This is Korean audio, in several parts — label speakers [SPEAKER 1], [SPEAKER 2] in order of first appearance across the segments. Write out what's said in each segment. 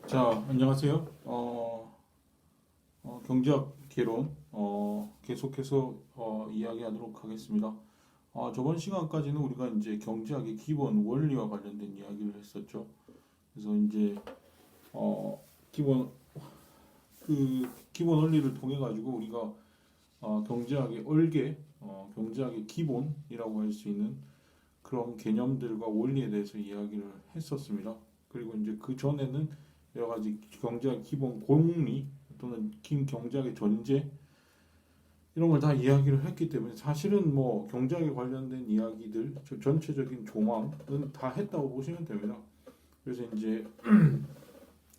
[SPEAKER 1] 자, 안녕하세요. 경제학 개론 계속해서 이야기하도록 하겠습니다. 저번 시간까지는 우리가 이제 경제학의 기본 원리와 관련된 이야기를 했었죠. 그래서 이제 어, 기본 기본 원리를 통해 가지고 우리가 경제학의 얼개, 경제학의 기본이라고 할 수 있는 그런 개념들과 원리에 대해서 이야기를 했었습니다. 그리고 이제 그 전에는 여러 가지 경제학 기본 공리 또는 긴 경제학의 전제 이런 걸 다 이야기를 했기 때문에 사실은 뭐 경제학에 관련된 이야기들 전체적인 조망은 다 했다고 보시면 됩니다. 그래서 이제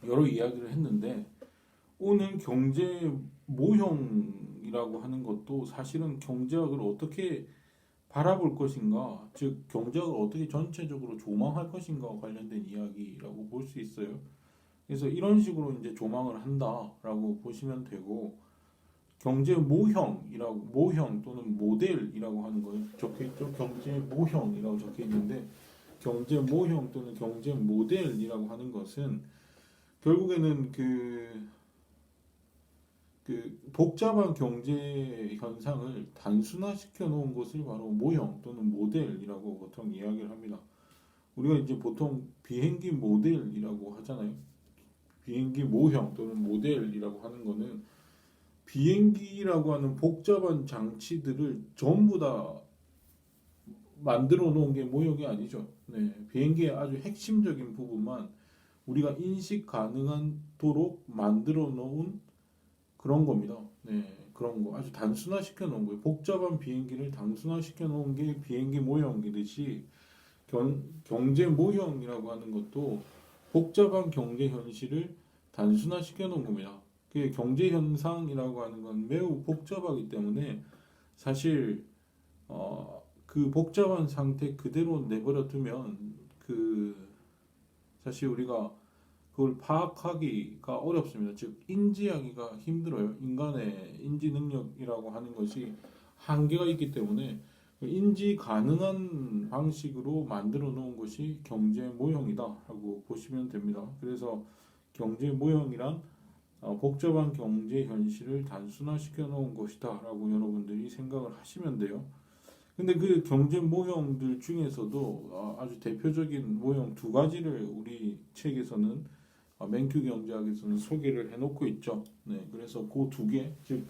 [SPEAKER 1] 여러 이야기를 했는데 오늘 경제 모형이라고 하는 것도 사실은 경제학을 어떻게 바라볼 것인가, 즉 경제학을 어떻게 전체적으로 조망할 것인가와 관련된 이야기라고 볼 수 있어요. 그래서 이런 식으로 이제 조망을 한다라고 보시면 되고 경제 모형 또는 모델이라고 하는 거에 적혀 있죠. 경제 모형이라고 적혀 있는데 경제 모형 또는 경제 모델이라고 하는 것은 결국에는 그 복잡한 경제 현상을 단순화시켜 놓은 것을 바로 모형 또는 모델이라고 보통 이야기를 합니다. 우리가 이제 보통 비행기 모델이라고 하잖아요. 비행기 모형 또는 모델이라고 하는 거는 비행기라고 하는 복잡한 장치들을 전부 다 만들어 놓은 게 모형이 아니죠. 네, 비행기의 아주 핵심적인 부분만 우리가 인식 가능하도록 만들어 놓은 그런 겁니다. 네, 그런 거 아주 단순화시켜 놓은 거예요. 복잡한 비행기를 단순화시켜 놓은 게 비행기 모형이듯이 경제 모형이라고 하는 것도 복잡한 경제 현실을 단순화시켜 놓은 겁니다. 그 경제 현상이라고 하는 건 매우 복잡하기 때문에 사실 그 복잡한 상태 그대로 내버려 두면 사실 우리가 그걸 파악하기가 어렵습니다. 즉 인지하기가 힘들어요. 인간의 인지 능력이라고 하는 것이 한계가 있기 때문에 인지 가능한 방식으로 만들어 놓은 것이 경제 모형이다라고 보시면 됩니다. 그래서 경제 모형이란 복잡한 경제 현실을 단순화시켜 놓은 것이다라고 여러분들이 생각을 하시면 돼요. 근데 그 경제 모형들 중에서도 아주 대표적인 모형 두 가지를 우리 책에서는 맨큐 경제학에서는 소개를 해놓고 있죠. 네, 그래서 그 두 개, 즉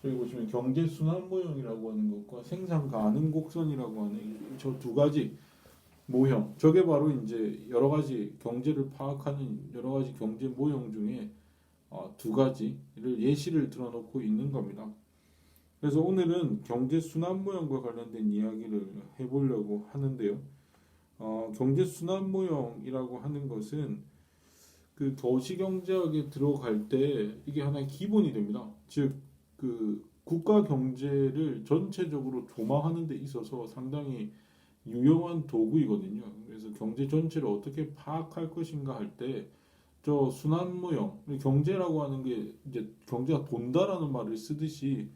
[SPEAKER 1] 저기 보시면 경제 순환 모형이라고 하는 것과 생산 가능 곡선이라고 하는 저 두 가지 모형, 저게 바로 이제 여러 가지 경제를 파악하는 여러 가지 경제 모형 중에 두 가지를 예시를 들어놓고 있는 겁니다. 그래서 오늘은 경제 순환 모형과 관련된 이야기를 해보려고 하는데요. 경제 순환 모형이라고 하는 것은 그 도시경제학에 들어갈 때 이게 하나의 기본이 됩니다. 즉, 그 국가 경제를 전체적으로 조망하는 데 있어서 상당히 유용한 도구이거든요. 그래서 경제 전체를 어떻게 파악할 것인가 할 때 저 순환 모형, 경제라고 하는 게 이제 경제가 돈다라는 말을 쓰듯이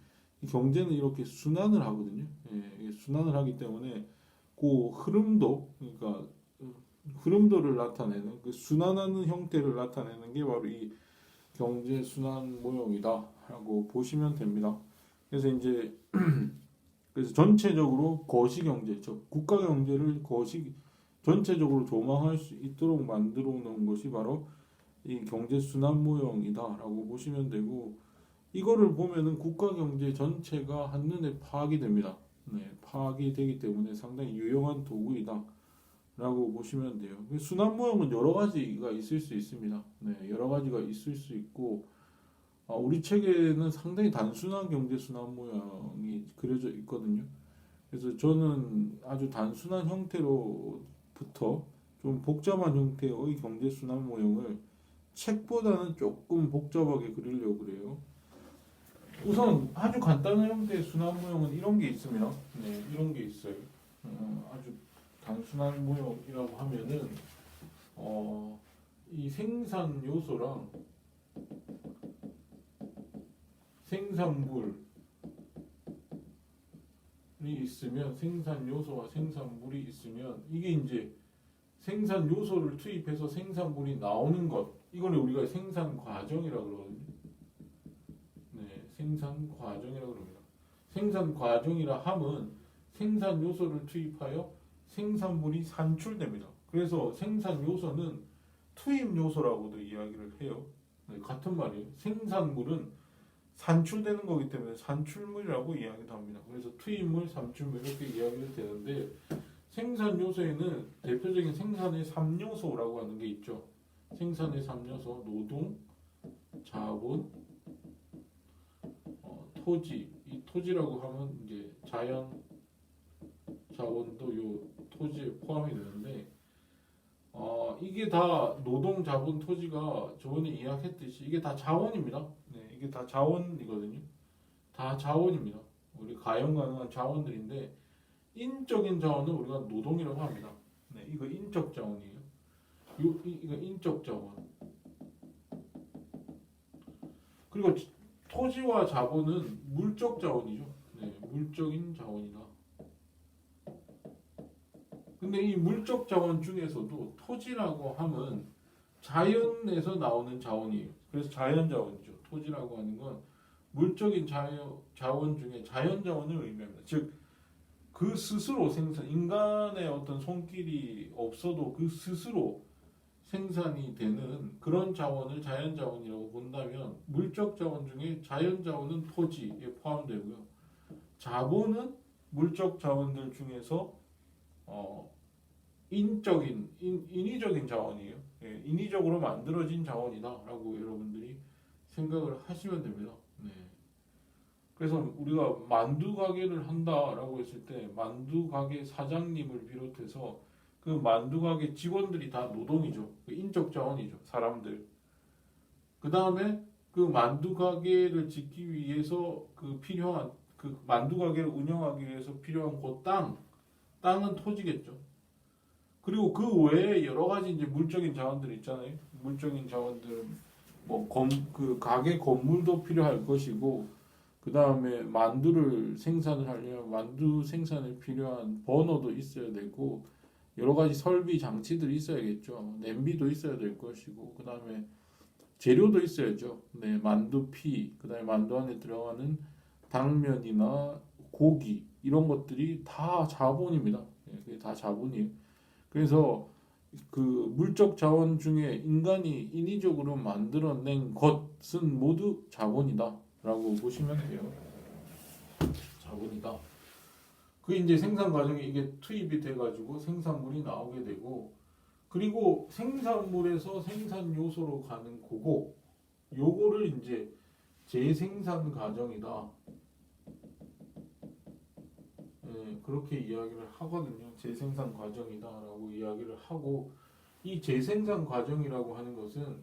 [SPEAKER 1] 이 경제는 이렇게 순환을 하거든요. 예, 순환을 하기 때문에 그 흐름도 그러니까 흐름도를 나타내는 그 순환하는 형태를 나타내는 게 바로 이 경제 순환 모형이다라고 보시면 됩니다. 그래서 이제 그래서 전체적으로 거시 경제, 즉 국가 경제를 전체적으로 조망할 수 있도록 만들어 놓은 것이 바로 이 경제 순환 모형이다라고 보시면 되고 이거를 보면은 국가 경제 전체가 한눈에 파악이 됩니다. 네, 파악이 되기 때문에 상당히 유용한 도구이다. 라고 보시면 돼요. 순환 모형은 여러 가지가 있을 수 있습니다. 네, 여러 가지가 있을 수 있고, 우리 책에는 상당히 단순한 경제 순환 모형이 그려져 있거든요. 그래서 저는 아주 단순한 형태로부터 좀 복잡한 형태의 경제 순환 모형을 책보다는 조금 복잡하게 그리려고 그래요. 우선 아주 간단한 형태의 순환 모형은 이런 게 있습니다. 네, 이런 게 있어요. 아주 단순한 모형이라고 하면은 이 생산 요소랑 생산물이 있으면 생산 요소와 생산물이 있으면 이게 이제 생산 요소를 투입해서 생산물이 나오는 것, 이걸 우리가 생산 과정이라고 그러거든요. 네, 생산 과정이라고 그럽니다. 생산 과정이라 함은 생산 요소를 투입하여 생산물이 산출됩니다. 그래서 생산 요소는 투입 요소라고도 이야기를 해요. 네, 같은 말이에요. 생산물은 산출되는 거기 때문에 산출물이라고 이야기도 합니다. 그래서 투입물, 산출물 이렇게 이야기를 되는데 생산 요소에는 대표적인 생산의 3요소라고 하는 게 있죠. 생산의 3요소, 노동, 자본, 토지. 이 토지라고 하면 이제 자연 자원도 요 토지에 포함이 되는데 이게 다 노동, 자본, 토지가 저번에 이야기했듯이 이게 다 자원입니다. 네, 이게 다 자원이거든요. 다 자원입니다. 우리 가용 가능한 자원들인데 인적인 자원은 우리가 노동이라고 합니다. 네, 이거 인적 자원이에요. 이거 인적 자원. 그리고 토지와 자본은 물적 자원이죠. 네, 물적인 자원이다. 근데 이 물적 자원 중에서도 토지라고 하면 자연에서 나오는 자원이에요. 그래서 자연 자원이죠. 토지라고 하는 건 물적인 자원 중에 자연 자원을 의미합니다. 즉, 그 스스로 생산, 인간의 어떤 손길이 없어도 그 스스로 생산이 되는 그런 자원을 자연 자원이라고 본다면 물적 자원 중에 자연 자원은 토지에 포함되고요. 자본은 물적 자원들 중에서 인위적인 자원이에요. 예, 인위적으로 만들어진 자원이다라고 여러분들이 생각을 하시면 됩니다. 네. 그래서 우리가 만두 가게를 한다라고 했을 때 만두 가게 사장님을 비롯해서 그 만두 가게 직원들이 다 노동이죠. 인적 자원이죠. 사람들. 그 다음에 그 만두 가게를 짓기 위해서 그 필요한 그 만두 가게를 운영하기 위해서 필요한 그 땅은 토지겠죠. 그리고 그 외에 여러 가지 이제 물적인 자원들 있잖아요. 물적인 자원들은 그 가게 건물도 필요할 것이고, 그 다음에 만두를 생산을 하려면 만두 생산에 필요한 버너도 있어야 되고, 여러 가지 설비 장치들이 있어야겠죠. 냄비도 있어야 될 것이고, 그 다음에 재료도 있어야죠. 네, 만두피, 그 다음에 만두 안에 들어가는 당면이나 고기 이런 것들이 다 자본입니다. 네, 그게 다 자본이에요. 그래서 그 물적 자원 중에 인간이 인위적으로 만들어낸 것은 모두 자본이다라고 보시면 돼요. 자본이다. 그 이제 생산 과정에 이게 투입이 돼가지고 생산물이 나오게 되고, 그리고 생산물에서 생산 요소로 가는 거고, 요거를 이제 재생산 과정이다. 네, 그렇게 이야기를 하거든요. 재생산 과정이다라고 이야기를 하고, 이 재생산 과정이라고 하는 것은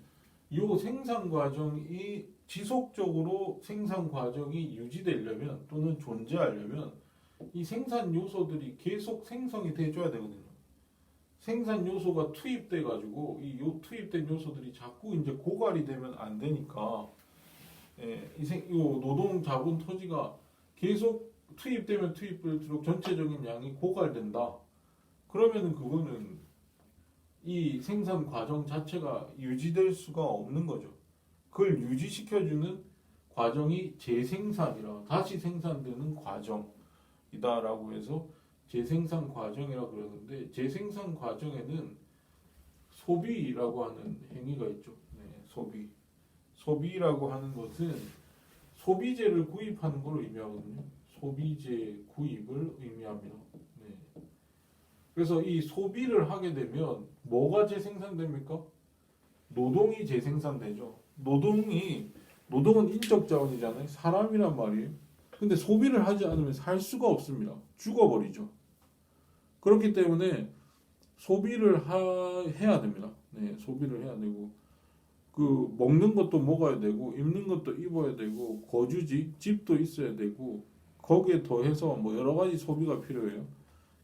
[SPEAKER 1] 이 생산 과정이 지속적으로 생산 과정이 유지되려면 또는 존재하려면 이 생산 요소들이 계속 생성이 돼줘야 되거든요. 생산 요소가 투입돼 가지고 이 투입된 요소들이 자꾸 이제 고갈이 되면 안 되니까, 이 노동, 자본, 토지가 계속 투입되면 투입될수록 전체적인 양이 고갈된다. 그러면은 그거는 이 생산 과정 자체가 유지될 수가 없는 거죠. 그걸 유지시켜주는 과정이 재생산이라, 다시 생산되는 과정이다라고 해서 재생산 과정이라고 그러는데, 재생산 과정에는 소비라고 하는 행위가 있죠. 네, 소비라고 하는 것은 소비재를 구입하는 걸 의미하거든요. 소비재 구입을 의미합니다. 네. 그래서 이 소비를 하게 되면 뭐가 재생산됩니까? 노동이 재생산되죠. 노동은 인적 자원이잖아요. 사람이란 말이에요. 근데 소비를 하지 않으면 살 수가 없습니다. 죽어버리죠. 그렇기 때문에 소비를 해야 됩니다. 네, 소비를 해야 되고, 그 먹는 것도 먹어야 되고, 입는 것도 입어야 되고, 거주지, 집도 있어야 되고, 거기에 더해서 뭐 여러 가지 소비가 필요해요.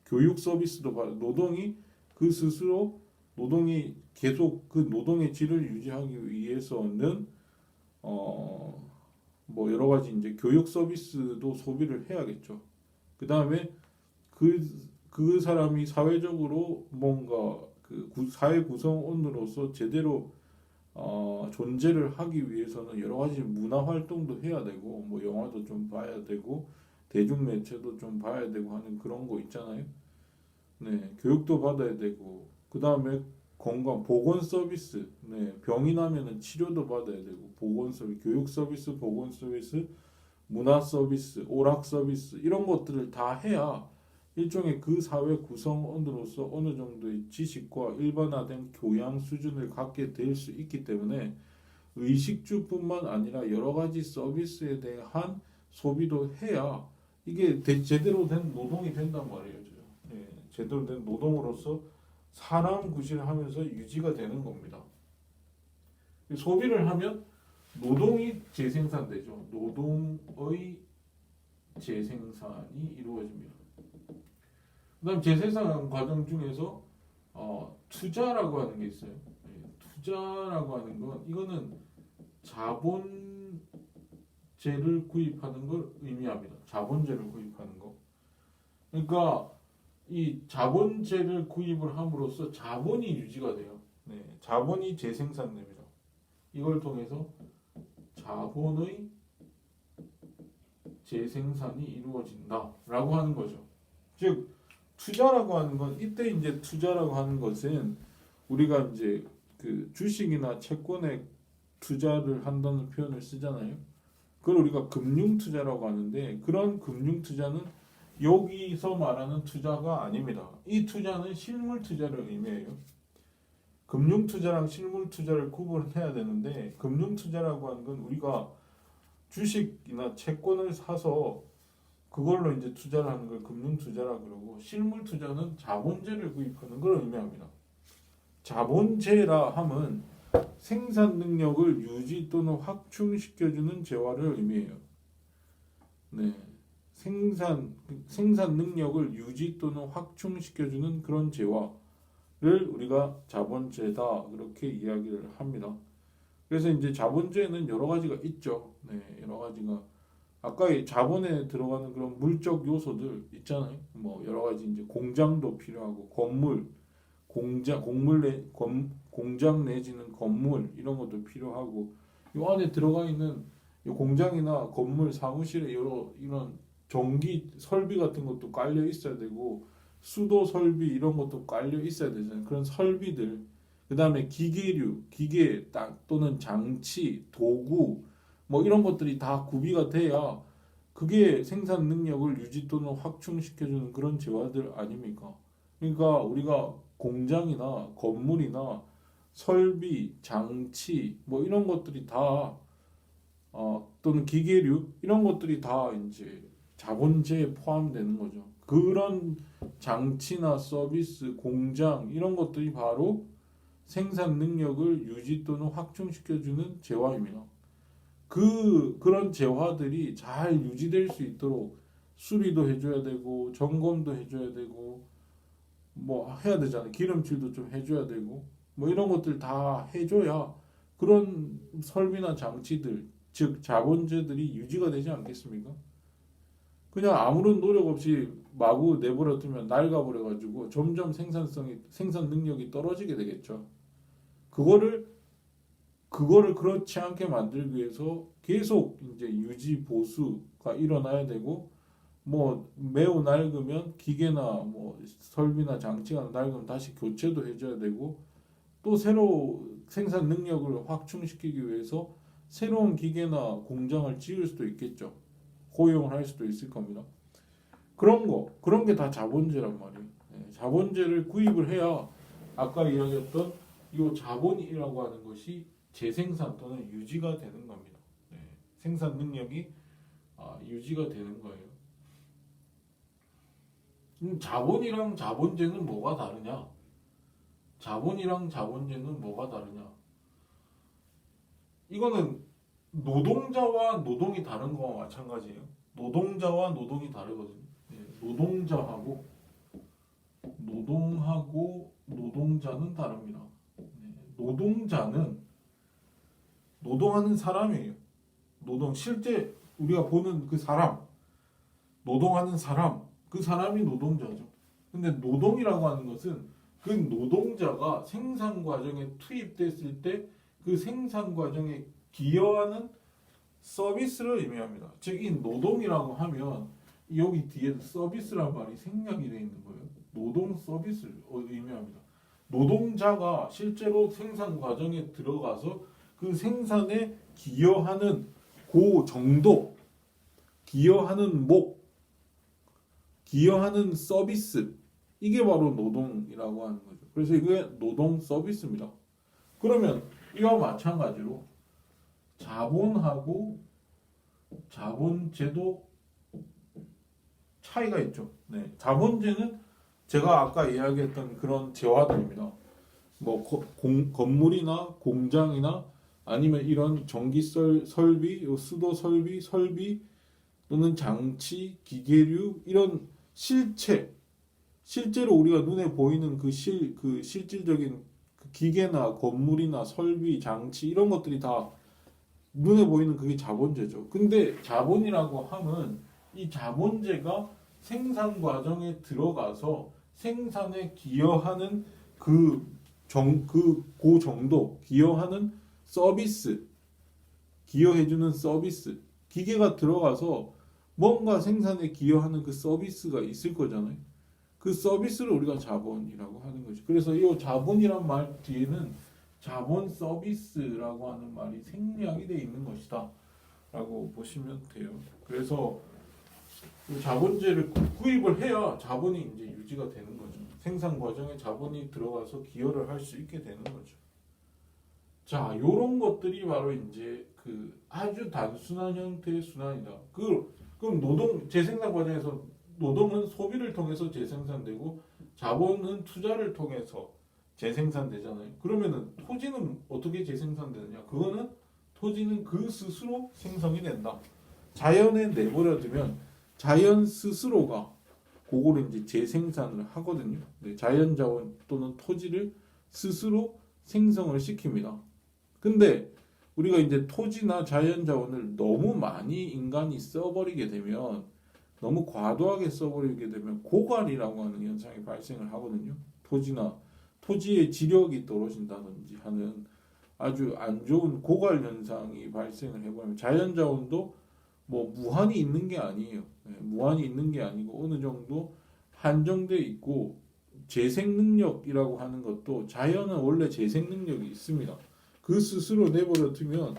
[SPEAKER 1] 교육 서비스도 노동이 그 스스로 노동이 계속 그 노동의 질을 유지하기 위해서는 뭐 여러 가지 이제 교육 서비스도 소비를 해야겠죠. 그 다음에 그 사람이 사회적으로 뭔가 그 사회 구성원으로서 제대로 존재를 하기 위해서는 여러 가지 문화 활동도 해야 되고 뭐 영화도 좀 봐야 되고 대중 매체도 좀 봐야 되고 하는 그런 거 있잖아요. 네, 교육도 받아야 되고 그다음에 건강 보건 서비스, 네, 병이 나면은 치료도 받아야 되고 보건 서비스, 교육 서비스, 보건 서비스, 문화 서비스, 오락 서비스 이런 것들을 다 해야 일종의 그 사회 구성원으로서 어느 정도의 지식과 일반화된 교양 수준을 갖게 될 수 있기 때문에 의식주뿐만 아니라 여러 가지 서비스에 대한 소비도 해야 이게 제대로 된 노동이 된단 말이에요. 예, 제대로 된 노동으로서 사람 구실하면서 유지가 되는 겁니다. 소비를 하면 노동이 재생산되죠. 노동의 재생산이 이루어집니다. 그다음 재생산 과정 중에서 투자라고 하는 게 있어요. 예, 투자라고 하는 건 이거는 자본재를 구입하는 걸 의미합니다. 자본재를 구입하는 거. 그러니까 이 자본재를 구입을 함으로써 자본이 유지가 돼요. 네, 자본이 재생산됩니다. 이걸 통해서 자본의 재생산이 이루어진다라고 하는 거죠. 즉 투자라고 하는 건 이때 이제 투자라고 하는 것은 우리가 이제 그 주식이나 채권에 투자를 한다는 표현을 쓰잖아요. 그걸 우리가 금융 투자라고 하는데 그런 금융 투자는 여기서 말하는 투자가 아닙니다. 이 투자는 실물 투자를 의미해요. 금융 투자랑 실물 투자를 구분해야 되는데 금융 투자라고 하는 건 우리가 주식이나 채권을 사서 그걸로 이제 투자를 하는 걸 금융 투자라 그러고 실물 투자는 자본재를 구입하는 걸 의미합니다. 자본재라 함은 생산 능력을 유지 또는 확충시켜주는 재화를 의미해요. 네, 생산 능력을 유지 또는 확충시켜주는 그런 재화를 우리가 자본재다 그렇게 이야기를 합니다. 그래서 이제 자본재는 여러 가지가 있죠. 네, 여러 가지가 아까 이 자본에 들어가는 그런 물적 요소들 있잖아요. 뭐 여러 가지 이제 공장도 필요하고 건물, 공장 내지는 건물 이런 것도 필요하고 이 안에 들어가 있는 이 공장이나 건물 사무실에 여러 이런 전기 설비 같은 것도 깔려 있어야 되고 수도 설비 이런 것도 깔려 있어야 되잖아요. 그런 설비들 그다음에 기계 또는 장치, 도구 뭐 이런 것들이 다 구비가 돼야 그게 생산 능력을 유지 또는 확충시켜주는 그런 재화들 아닙니까? 그러니까 우리가 공장이나 건물이나 설비, 장치 뭐 이런 것들이 다 또는 기계류 이런 것들이 다 이제 자본재에 포함되는 거죠. 그런 장치나 서비스, 공장 이런 것들이 바로 생산 능력을 유지 또는 확충시켜주는 재화입니다. 그런 재화들이 잘 유지될 수 있도록 수리도 해줘야 되고 점검도 해줘야 되고 뭐 해야 되잖아요. 기름칠도 좀 해줘야 되고 뭐 이런 것들 다 해줘야 그런 설비나 장치들 즉 자본재들이 유지가 되지 않겠습니까? 그냥 아무런 노력 없이 마구 내버려 두면 낡아버려 가지고 점점 생산 능력이 떨어지게 되겠죠. 그거를 그렇지 않게 만들기 위해서 계속 이제 유지 보수가 일어나야 되고 뭐 매우 낡으면 기계나 뭐 설비나 장치가 낡으면 다시 교체도 해줘야 되고 또 새로 생산 능력을 확충시키기 위해서 새로운 기계나 공장을 지을 수도 있겠죠. 고용을 할 수도 있을 겁니다. 그런 게 다 자본재란 말이에요. 네, 자본재를 구입을 해야 아까 이야기했던 이 자본이라고 하는 것이 재생산 또는 유지가 되는 겁니다. 네, 생산 능력이 유지가 되는 거예요. 자본이랑 자본재는 뭐가 다르냐? 자본이랑 자본재는 뭐가 다르냐? 이거는 노동자와 노동이 다른 거와 마찬가지예요. 노동자와 노동이 다르거든요. 네, 노동하고 노동자는 다릅니다. 네, 노동자는 노동하는 사람이에요. 실제 우리가 보는 그 사람, 노동하는 사람, 그 사람이 노동자죠. 근데 노동이라고 하는 것은 그 노동자가 생산 과정에 투입됐을 때 그 생산 과정에 기여하는 서비스를 의미합니다. 즉 이 노동이라고 하면 여기 뒤에 서비스란 말이 생략이 되어 있는 거예요. 노동 서비스를 의미합니다. 노동자가 실제로 생산 과정에 들어가서 그 생산에 기여하는 그 정도, 기여하는 목, 기여하는 서비스, 이게 바로 노동이라고 하는 거죠. 그래서 이게 노동 서비스입니다. 그러면 이와 마찬가지로 자본하고 자본제도 차이가 있죠. 네, 자본제는 제가 아까 이야기했던 그런 재화들입니다. 뭐 건물이나 공장이나 아니면 이런 전기 설비, 수도 설비 또는 장치, 기계류 이런 실제로 우리가 눈에 보이는 그 실질적인 그 기계나 건물이나 설비, 장치 이런 것들이 다 눈에 보이는 그게 자본재죠. 근데 자본이라고 하면 이 자본재가 생산 과정에 들어가서 생산에 기여하는 그 정도, 기여하는 서비스, 기여해주는 서비스, 기계가 들어가서 뭔가 생산에 기여하는 그 서비스가 있을 거잖아요. 그 서비스를 우리가 자본이라고 하는 거죠. 그래서 이 자본이란 말 뒤에는 자본 서비스라고 하는 말이 생략이 되어 있는 것이다 라고 보시면 돼요. 그래서 자본재를 구입을 해야 자본이 이제 유지가 되는 거죠. 생산 과정에 자본이 들어가서 기여를 할 수 있게 되는 거죠. 자, 요런 것들이 바로 이제 그 아주 단순한 형태의 순환이다. 그럼 재생산 과정에서 노동은 소비를 통해서 재생산되고 자본은 투자를 통해서 재생산되잖아요. 그러면은 토지는 어떻게 재생산되느냐? 그거는 토지는 그 스스로 생성이 된다. 자연에 내버려 두면 자연 스스로가 그거를 이제 재생산을 하거든요. 네, 자연 자원 또는 토지를 스스로 생성을 시킵니다. 근데 우리가 이제 토지나 자연 자원을 너무 많이 인간이 써버리게 되면 너무 과도하게 써버리게 되면 고갈이라고 하는 현상이 발생을 하거든요. 토지의 지력이 떨어진다든지 하는 아주 안 좋은 고갈 현상이 발생을 해버리면 자연 자원도 뭐 무한히 있는 게 아니에요. 무한히 있는 게 아니고 어느 정도 한정돼 있고 재생 능력이라고 하는 것도 자연은 원래 재생 능력이 있습니다. 그 스스로 내버려 두면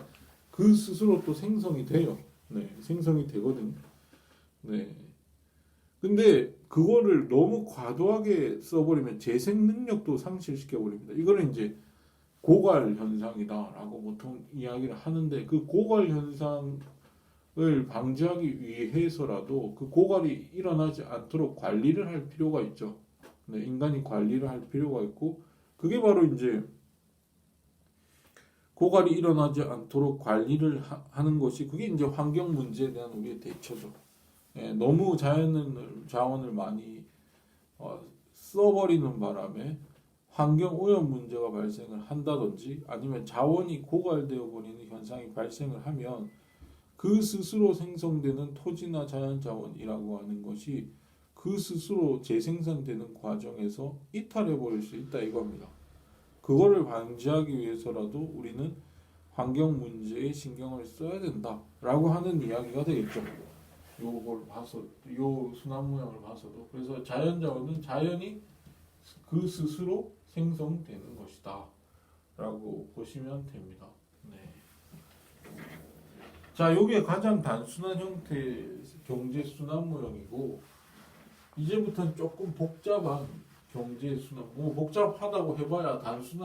[SPEAKER 1] 그 스스로 또 생성이 돼요. 네, 생성이 되거든요. 네. 근데 그거를 너무 과도하게 써버리면 재생 능력도 상실시켜 버립니다. 이거는 이제 고갈 현상이다라고 보통 이야기를 하는데 그 고갈 현상을 방지하기 위해서라도 그 고갈이 일어나지 않도록 관리를 할 필요가 있죠. 네, 인간이 관리를 할 필요가 있고 그게 바로 이제 고갈이 일어나지 않도록 관리를 하는 것이 그게 이제 환경 문제에 대한 우리의 대처죠. 너무 자원을 많이 써버리는 바람에 환경 오염 문제가 발생을 한다든지 아니면 자원이 고갈되어 버리는 현상이 발생을 하면 그 스스로 생성되는 토지나 자연 자원이라고 하는 것이 그 스스로 재생산되는 과정에서 이탈해 버릴 수 있다 이겁니다. 그거를 방지하기 위해서라도 우리는 환경 문제에 신경을 써야 된다라고 하는 이야기가 되겠죠. 요걸 봐서 요 순환 모양을 봐서도 그래서 자연 자원은 자연이 그 스스로 생성되는 것이다라고 보시면 됩니다. 네. 자, 요게 가장 단순한 형태의 경제 순환 모형이고 이제부터는 조금 복잡한 경제 순환, 뭐 복잡하다고 해봐야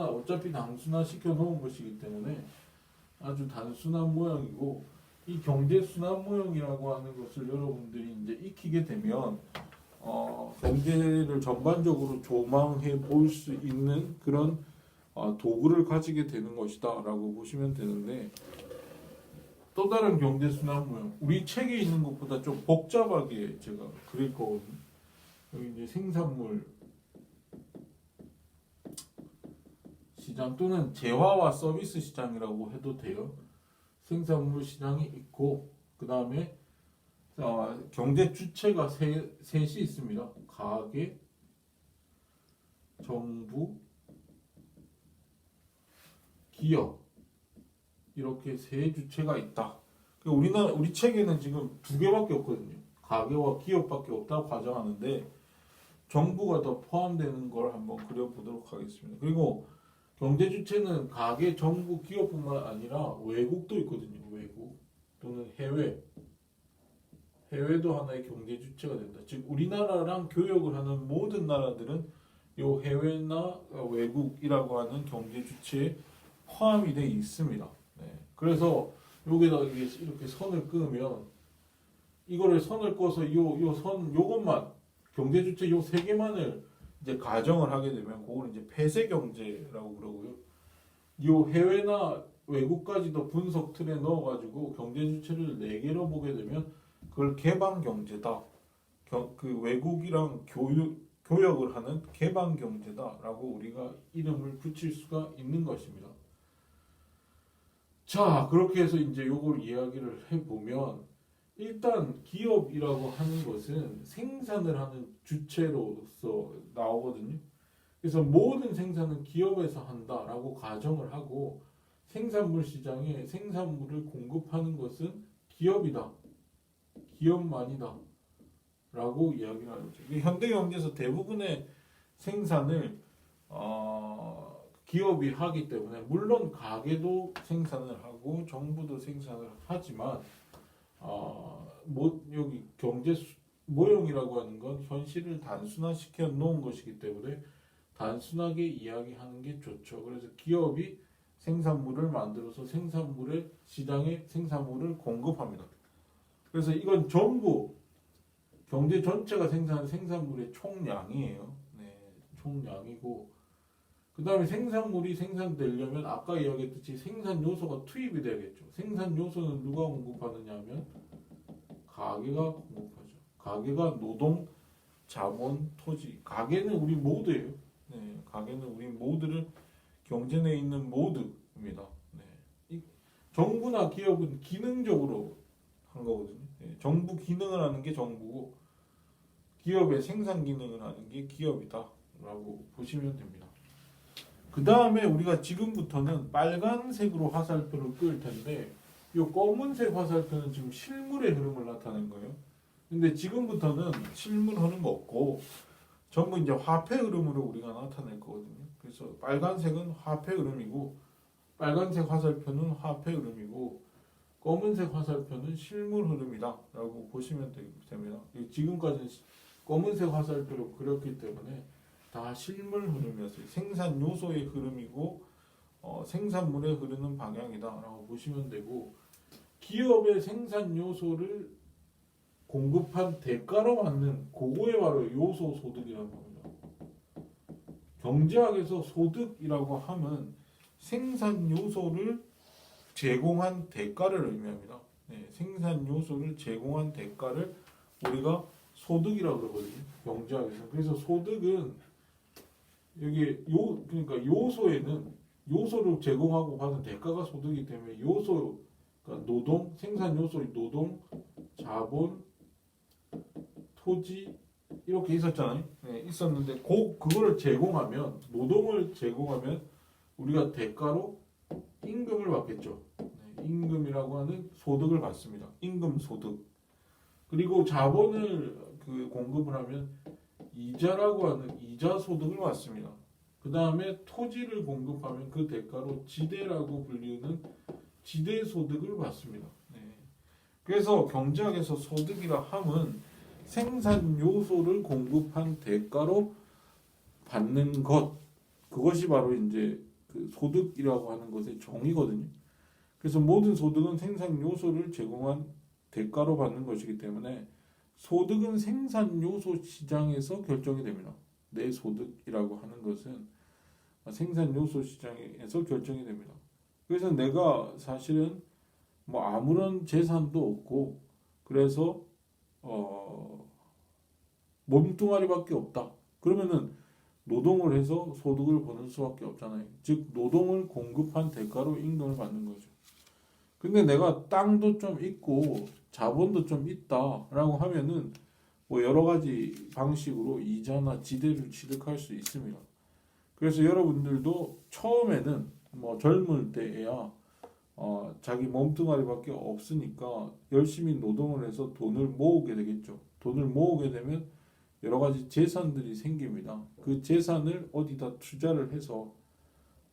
[SPEAKER 1] 어차피 단순화 시켜 놓은 것이기 때문에 아주 단순한 모형이고 이 경제 순환 모형이라고 하는 것을 여러분들이 이제 익히게 되면 경제를 전반적으로 조망해 볼 수 있는 그런 도구를 가지게 되는 것이다라고 보시면 되는데 또 다른 경제 순환 모형 우리 책에 있는 것보다 좀 복잡하게 제가 그릴 거거든요. 여기 이제 생산물 시장 또는 재화와 서비스 시장이라고 해도 돼요. 생산물 시장이 있고 그 다음에 경제 주체가 셋이 있습니다. 가계, 정부, 기업 이렇게 세 주체가 있다. 우리 책에는 지금 두 개밖에 없거든요. 가계와 기업밖에 없다고 가정하는데 정부가 더 포함되는 걸 한번 그려보도록 하겠습니다. 그리고 경제 주체는 가계, 정부, 기업뿐만 아니라 외국도 있거든요. 외국 또는 해외도 하나의 경제 주체가 된다. 즉 우리나라랑 교역을 하는 모든 나라들은 요 해외나 외국이라고 하는 경제 주체에 포함이 되어 있습니다. 네. 그래서 여기다 이렇게 선을 그으면 이거를 선을 꺼서 요것만 경제 주체 요 세 개만을 이제 가정을 하게 되면 그걸 이제 폐쇄 경제라고 그러고요. 요 해외나 외국까지도 분석 틀에 넣어가지고 경제 주체를 네 개로 보게 되면 그걸 개방 경제다. 그 외국이랑 교역을 하는 개방 경제다라고 우리가 이름을 붙일 수가 있는 것입니다. 자, 그렇게 해서 이제 요걸 이야기를 해보면 일단 기업이라고 하는 것은 생산을 하는 주체로서 나오거든요. 그래서 모든 생산은 기업에서 한다라고 가정을 하고 생산물 시장에 생산물을 공급하는 것은 기업이다. 기업만이다. 라고 이야기를 하죠. 현대 경제에서 대부분의 생산을 기업이 하기 때문에 물론 가게도 생산을 하고 정부도 생산을 하지만 여기 경제 모형이라고 하는 건 현실을 단순화시켜 놓은 것이기 때문에 단순하게 이야기하는 게 좋죠. 그래서 기업이 생산물을 만들어서 생산물의 시장에 생산물을 공급합니다. 그래서 이건 전부 경제 전체가 생산하는 생산물의 총량이에요. 네, 총량이고 그 다음에 생산물이 생산되려면 아까 이야기했듯이 생산 요소가 투입이 되겠죠. 생산 요소는 누가 공급하느냐 하면 가계가 공급하죠. 가계가 노동, 자본, 토지. 가계는 우리 모두예요. 네, 가계는 우리 모두를 경제 내에 있는 모두입니다. 네. 정부나 기업은 기능적으로 한 거거든요. 네, 정부 기능을 하는 게 정부고 기업의 생산 기능을 하는 게 기업이다라고 보시면 됩니다. 그 다음에 우리가 지금부터는 빨간색으로 화살표를 끌 텐데 이 검은색 화살표는 지금 실물의 흐름을 나타낸 거예요. 근데 지금부터는 실물 흐름 없고 전부 이제 화폐 흐름으로 우리가 나타낼 거거든요. 그래서 빨간색은 화폐 흐름이고 빨간색 화살표는 화폐 흐름이고 검은색 화살표는 실물 흐름이다라고 보시면 됩니다. 지금까지는 검은색 화살표로 그렸기 때문에 다 실물 흐름이었어요. 생산 요소의 흐름이고 생산물에 흐르는 방향이다라고 보시면 되고 기업의 생산 요소를 공급한 대가로 받는 그거에 바로 요소 소득이라고 합니다. 경제학에서 소득이라고 하면 생산 요소를 제공한 대가를 의미합니다. 네, 생산 요소를 제공한 대가를 우리가 소득이라고 그러거든요. 경제학에서. 그래서 소득은 여기 그러니까 요소에는 요소를 제공하고 받은 대가가 소득이기 때문에 요소 그러니까 노동, 생산 요소의 노동, 자본, 토지 이렇게 있었잖아요. 네, 있었는데 그거를 제공하면 노동을 제공하면 우리가 대가로 임금을 받겠죠. 네, 임금이라고 하는 소득을 받습니다. 임금 소득. 그리고 자본을 공급을 하면 이자라고 하는 이자 소득을 받습니다. 그 다음에 토지를 공급하면 그 대가로 지대라고 불리는 지대 소득을 받습니다. 네. 그래서 경제학에서 소득이라 함은 생산 요소를 공급한 대가로 받는 것, 그것이 바로 이제 그 소득이라고 하는 것의 정의거든요. 그래서 모든 소득은 생산 요소를 제공한 대가로 받는 것이기 때문에 소득은 생산 요소 시장에서 결정이 됩니다. 내 소득이라고 하는 것은 생산 요소 시장에서 결정이 됩니다. 그래서 내가 사실은 뭐 아무런 재산도 없고 그래서 몸뚱아리밖에 없다. 그러면은 노동을 해서 소득을 버는 수밖에 없잖아요. 즉 노동을 공급한 대가로 임금을 받는 거죠. 근데 내가 땅도 좀 있고 자본도 좀 있다라고 하면은 뭐 여러 가지 방식으로 이자나 지대를 취득할 수 있습니다. 그래서 여러분들도 처음에는 뭐 젊을 때에야 자기 몸뚱아리밖에 없으니까 열심히 노동을 해서 돈을 모으게 되겠죠. 돈을 모으게 되면 여러 가지 재산들이 생깁니다. 그 재산을 어디다 투자를 해서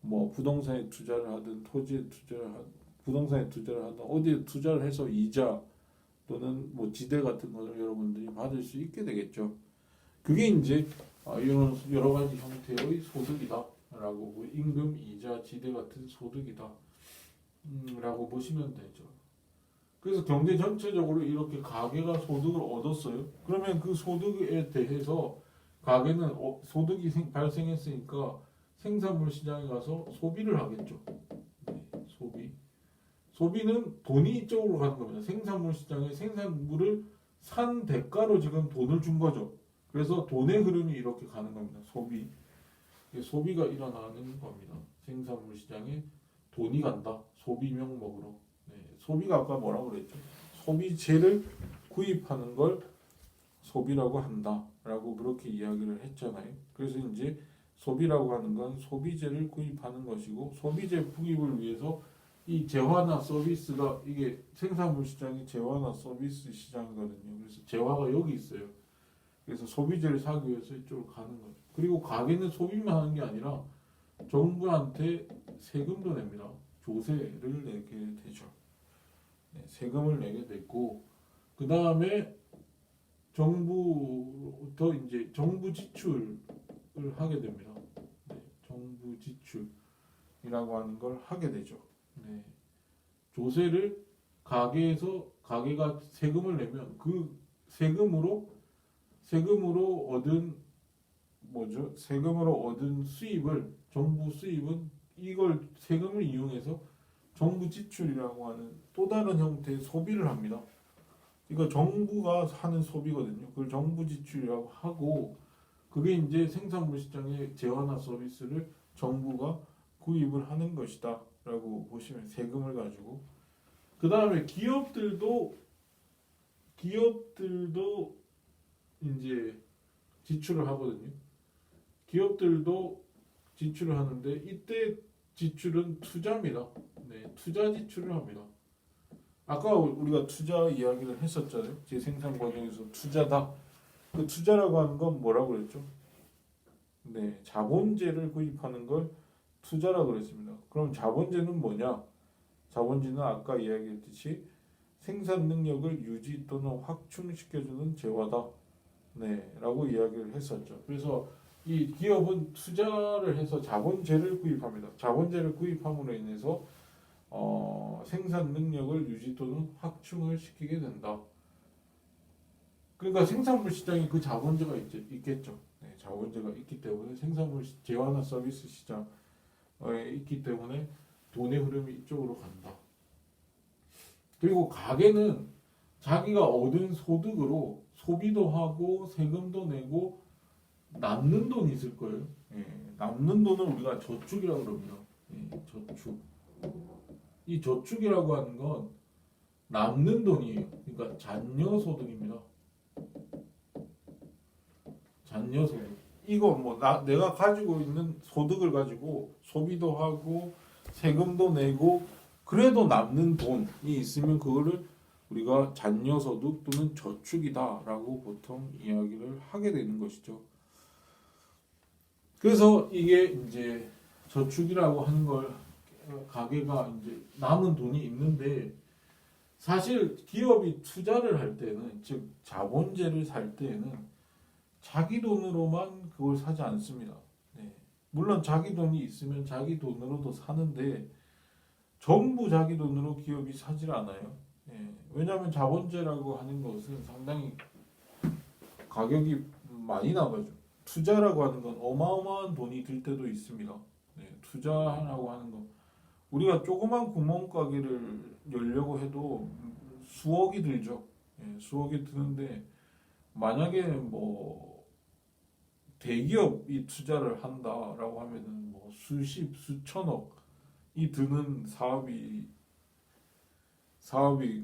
[SPEAKER 1] 뭐 부동산에 투자를 하든 토지에 투자를 하든 부동산에 투자를 하든 어디에 투자를 해서 이자 또는 뭐 지대 같은 것을 여러분들이 받을 수 있게 되겠죠. 그게 이제 이런 여러 가지 형태의 소득이다라고 뭐 임금, 이자, 지대 같은 소득이다 라고 보시면 되죠. 그래서 경제 전체적으로 이렇게 가계가 소득을 얻었어요. 그러면 그 소득에 대해서 가계는 소득이 발생했으니까 생산물 시장에 가서 소비를 하겠죠. 네, 소비. 소비는 돈이 이쪽으로 가는 겁니다. 생산물 시장에 생산물을 산 대가로 지금 돈을 준 거죠. 그래서 돈의 흐름이 이렇게 가는 겁니다. 소비. 소비가 일어나는 겁니다. 생산물 시장에 돈이 간다. 소비 명목으로. 네, 소비가 아까 뭐라고 그랬죠? 소비재를 구입하는 걸 소비라고 한다라고 그렇게 이야기를 했잖아요. 그래서 이제 소비라고 하는 건 소비재를 구입하는 것이고 소비재 구입을 위해서 이 재화나 서비스가 이게 생산물 시장이 재화나 서비스 시장이거든요. 그래서 재화가 여기 있어요. 그래서 소비재를 사기 위해서 이쪽으로 가는 거죠. 그리고 가게는 소비만 하는 게 아니라 정부한테 세금도 냅니다. 조세를 내게 되죠. 네, 세금을 내게 되고 그 다음에 정부부터 이제 정부 지출을 하게 됩니다. 네, 정부 지출이라고 하는 걸 하게 되죠. 네, 조세를 가게가 세금을 내면 그 세금으로 얻은 뭐죠? 세금으로 얻은 수입을 정부 수입은 이걸 세금을 이용해서 정부 지출이라고 하는 또 다른 형태의 소비를 합니다. 이거 정부가 하는 소비거든요. 그걸 정부 지출이라고 하고 그게 이제 생산물 시장의 재화나 서비스를 정부가 구입을 하는 것이다 라고 보시면 세금을 가지고 그 다음에 기업들도 이제 지출을 하거든요. 기업들도 지출을 하는데 이때 지출은 투자입니다. 네, 투자 지출을 합니다. 아까 우리가 투자 이야기를 했었잖아요. 재생산 과정에서 투자다. 그 투자라고 하는 건 뭐라고 그랬죠? 네, 자본재를 구입하는 걸 투자라고 그랬습니다. 그럼 자본재는 뭐냐? 자본재는 아까 이야기했듯이 생산 능력을 유지 또는 확충시켜주는 재화다. 네, 라고 이야기를 했었죠. 그래서 이 기업은 투자를 해서 자본재를 구입합니다. 자본재를 구입함으로 인해서 생산 능력을 유지 또는 확충을 시키게 된다. 그러니까 생산물 시장에 그 자본재가 있겠죠. 네, 자본재가 있기 때문에 생산물 재화나 서비스 시장에 있기 때문에 돈의 흐름이 이쪽으로 간다. 그리고 가게는 자기가 얻은 소득으로 소비도 하고 세금도 내고 남는 돈이 있을 거예요. 예, 남는 돈을 우리가 저축이라고 그럽니다. 예, 저축. 이 저축이라고 하는 건 남는 돈이에요. 그러니까 잔여 소득입니다. 잔여 소득. 이거 뭐 내가 가지고 있는 소득을 가지고 소비도 하고 세금도 내고 그래도 남는 돈이 있으면 그거를 우리가 잔여 소득 또는 저축이다라고 보통 이야기를 하게 되는 것이죠. 그래서 이게 이제 저축이라고 하는 걸 가게가 이제 남은 돈이 있는데 사실 기업이 투자를 할 때는 즉 자본재를 살 때에는 자기 돈으로만 그걸 사지 않습니다. 네. 물론 자기 돈이 있으면 자기 돈으로도 사는데 전부 자기 돈으로 기업이 사질 않아요. 네. 왜냐하면 자본재라고 하는 것은 상당히 가격이 많이 나가죠. 투자라고 하는 건 어마어마한 돈이 들 때도 있습니다. 네. 투자라고 하는 건 우리가 조그만 구멍가게를 열려고 해도 수억이 들죠. 예, 수억이 드는데 만약에 뭐 대기업이 투자를 한다라고 하면은 뭐 수십 수천억이 드는 사업이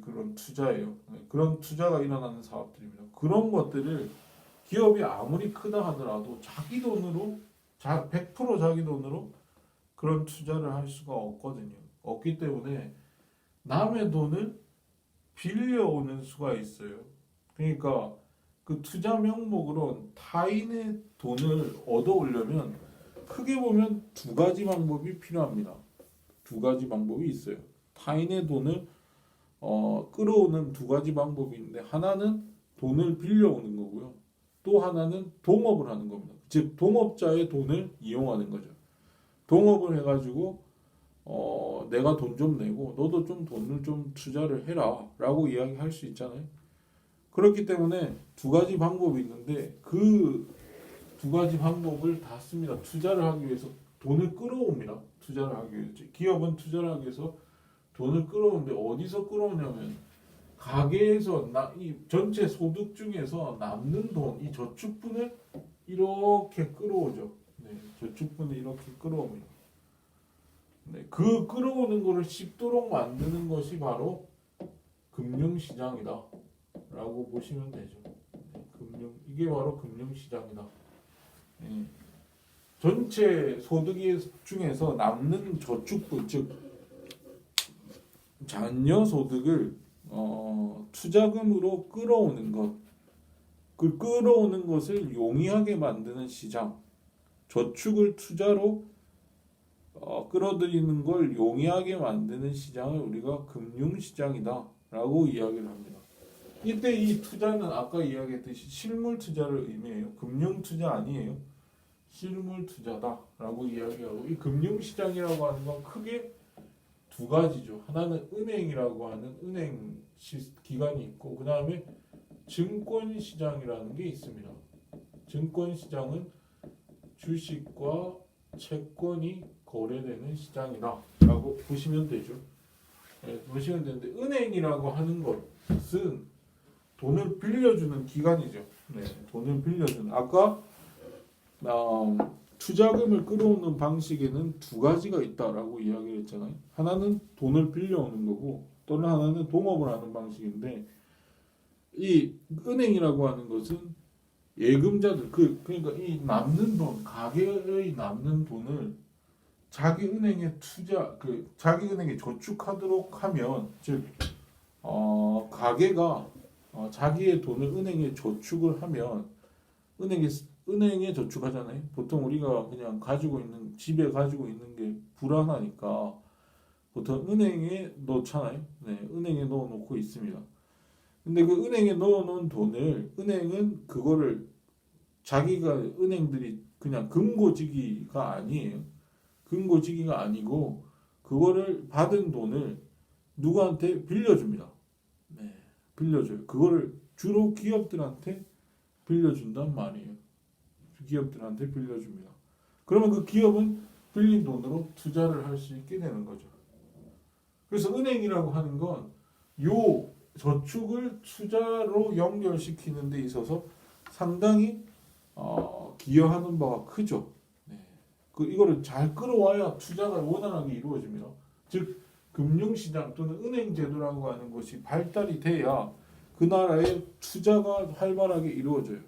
[SPEAKER 1] 그런 투자예요. 네, 그런 투자가 일어나는 사업들입니다. 그런 것들을 기업이 아무리 크다 하더라도 자기 100% 자기 돈으로 그런 투자를 할 수가 없거든요. 없기 때문에 남의 돈을 빌려오는 수가 있어요. 그러니까 그 투자 명목으로 타인의 돈을 얻어오려면 크게 보면 두 가지 방법이 필요합니다. 두 가지 방법이 있어요. 타인의 돈을 끌어오는 두 가지 방법이 있는데 하나는 돈을 빌려오는 거고요. 또 하나는 동업을 하는 겁니다. 즉 동업자의 돈을 이용하는 거죠. 동업을 해가지고 내가 돈 좀 내고 너도 좀 돈을 좀 투자를 해라 라고 이야기할 수 있잖아요. 그렇기 때문에 두 가지 방법이 있는데 그 두 가지 방법을 다 씁니다. 투자를 하기 위해서 돈을 끌어옵니다. 투자를 하기 위해서. 기업은 투자를 하기 위해서 돈을 끌어오는데 어디서 끌어오냐면 가계에서 이 전체 소득 중에서 남는 돈, 이 저축분을 이렇게 끌어오죠. 네, 저축분을 이렇게 끌어옵니다. 네, 그 끌어오는 거를 쉽도록 만드는 것이 바로 금융시장이다 라고 보시면 되죠. 네, 이게 바로 금융시장이다. 네, 전체 소득 중에서 남는 저축분, 즉 잔여 소득을 투자금으로 끌어오는 것, 그 끌어오는 것을 용이하게 만드는 시장, 저축을 투자로 끌어들이는 걸 용이하게 만드는 시장을 우리가 금융시장이다라고 이야기를 합니다. 이때 이 투자는 아까 이야기했듯이 실물 투자를 의미해요. 금융 투자 아니에요. 실물 투자다라고 이야기하고 이 금융시장이라고 하는 건 크게 두 가지죠. 하나는 은행이라고 하는 은행 기관이 있고 그 다음에 증권시장이라는 게 있습니다. 증권시장은 주식과 채권이 거래되는 시장이다라고 보시면 되죠. 네, 보시면 되는데 은행이라고 하는 것은 돈을 빌려주는 기관이죠. 네, 돈을 빌려주는 아까 투자금을 끌어오는 방식에는 두 가지가 있다라고 이야기를 했잖아요. 하나는 돈을 빌려오는 거고 또는 하나는 동업을 하는 방식인데 이 은행이라고 하는 것은 예금자들 그러니까 이 남는 돈 가계의 남는 돈을 자기 은행에 자기 은행에 저축하도록 하면 즉 가계가 자기의 돈을 은행에 저축을 하면 은행에 저축하잖아요. 보통 우리가 그냥 집에 가지고 있는 게 불안하니까 보통 은행에 넣잖아요. 네, 은행에 넣어놓고 있습니다. 근데 그 은행에 넣어놓은 돈을 은행은 그거를 은행들이 그냥 금고지기가 아니에요. 금고지기가 아니고 그거를 받은 돈을 누구한테 빌려줍니다. 네, 빌려줘요. 그거를 주로 기업들한테 빌려준단 말이에요. 기업들한테 빌려줍니다. 그러면 그 기업은 빌린 돈으로 투자를 할 수 있게 되는 거죠. 그래서 은행이라고 하는 건 요 저축을 투자로 연결시키는 데 있어서 상당히 기여하는 바가 크죠. 네. 이거를 잘 끌어와야 투자가 원활하게 이루어집니다. 즉 금융시장 또는 은행제도라고 하는 것이 발달이 돼야 그 나라의 투자가 활발하게 이루어져요.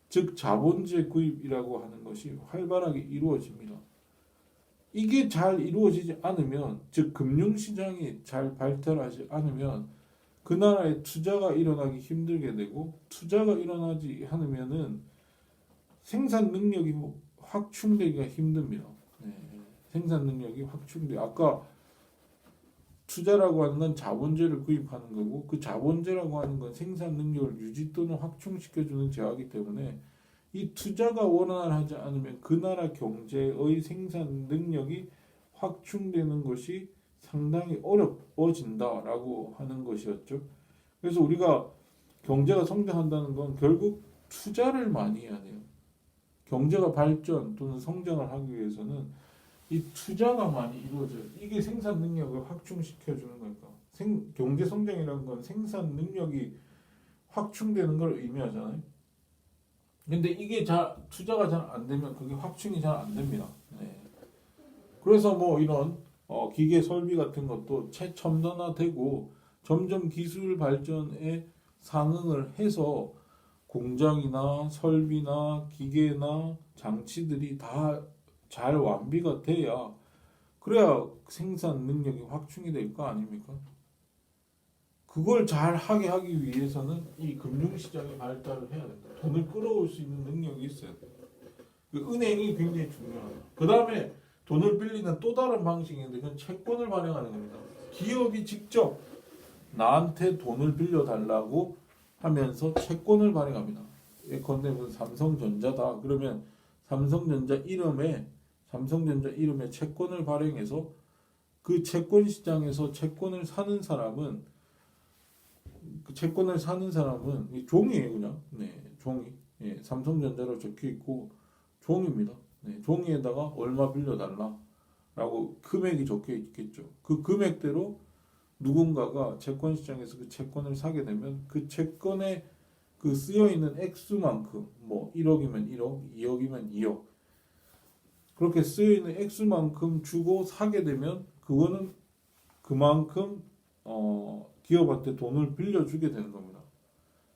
[SPEAKER 1] 즉 자본주의 구입이라고 하는 것이 활발하게 이루어집니다. 이게 잘 이루어지지 않으면 즉 금융시장이 잘 발달하지 않으면 그 나라의 투자가 일어나기 힘들게 되고 투자가 일어나지 않으면은 생산 능력이 확충되기가 힘듭니다. 네. 생산 능력이 확충돼. 아까 투자라고 하는 건 자본재를 구입하는 거고 그 자본재라고 하는 건 생산 능력을 유지 또는 확충시켜주는 재화이기 때문에 이 투자가 원활하지 않으면 그 나라 경제의 생산 능력이 확충되는 것이 상당히 어려워진다라고 하는 것이었죠. 그래서 우리가 경제가 성장한다는 건 결국 투자를 많이 해야 돼요. 경제가 발전 또는 성장을 하기 위해서는 이 투자가 많이 이루어져요. 이게 생산 능력을 확충시켜주는 거니까. 경제 성장이라는 건 생산 능력이 확충되는 걸 의미하잖아요. 근데 이게 투자가 잘 안 되면 그게 확충이 잘 안 됩니다. 네. 그래서 뭐 이런 기계 설비 같은 것도 최첨단화되고 점점 기술 발전에 상응을 해서 공장이나 설비나 기계나 장치들이 다 잘 완비가 돼야 그래야 생산 능력이 확충이 될 거 아닙니까? 그걸 잘 하게 하기 위해서는 이 금융시장이 발달을 해야 된다. 돈을 끌어올 수 있는 능력이 있어야 돼. 그 은행이 굉장히 중요하다. 그 다음에 돈을 빌리는 또 다른 방식인데 그건 채권을 발행하는 겁니다. 기업이 직접 나한테 돈을 빌려달라고 하면서 채권을 발행합니다. 예컨대 삼성전자다. 그러면 삼성전자 이름에 채권을 발행해서 그 채권 시장에서 채권을 사는 사람은 이 종이에요, 그냥. 네, 종이. 예, 삼성전자로 적혀 있고 종입니다. 네, 종이에다가 얼마 빌려달라라고 금액이 적혀 있겠죠. 그 금액대로 누군가가 채권 시장에서 그 채권을 사게 되면 그 채권에 그 쓰여 있는 액수만큼 뭐 1억이면 1억, 2억이면 2억 그렇게 쓰여 있는 액수만큼 주고 사게 되면 그거는 그만큼 기업한테 돈을 빌려주게 되는 겁니다.